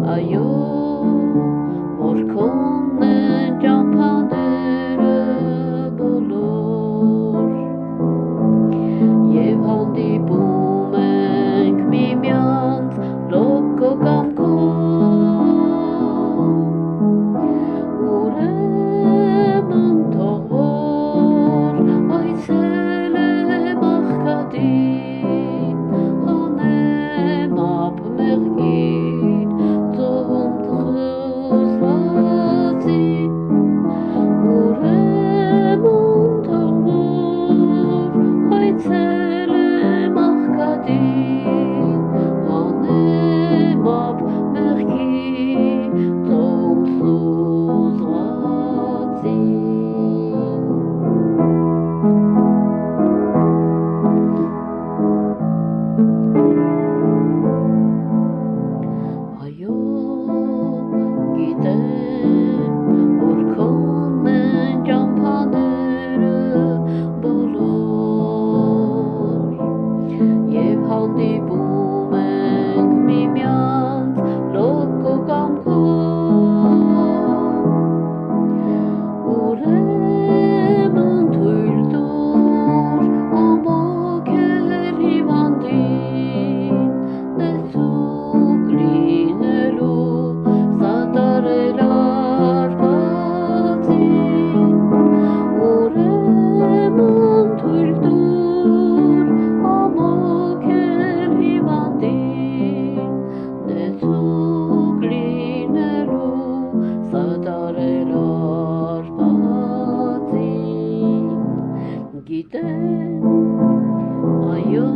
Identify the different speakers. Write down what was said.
Speaker 1: Այո, որ քոնն են ճամփաները բոլոր, և հանդիպում ենք միմյանց լոկկո կամքով, ուրեմն թող որ այցելեմ աղքատին, հանեմ ափ մեղքին, ծովում խզվածին, ուրեմն թող որ այցելեմ աղքատին, հանեմ ափ մեղքին, ծովում խզվածին։ Այո, գիտեմ, որ քոնն են ճամփաները բոլոր, և հանդիպում ենք միմյանց լոկկո կամքով, ուրեմն թույլ տուր ամոքել հիվանդին, տեսուկ լինելու սատարել արվածին, ուրեմն թույլ տուր ամոքել հիվանդին, տեսուկ լինելու սատարել արվածին։ Գիտեմ, այո,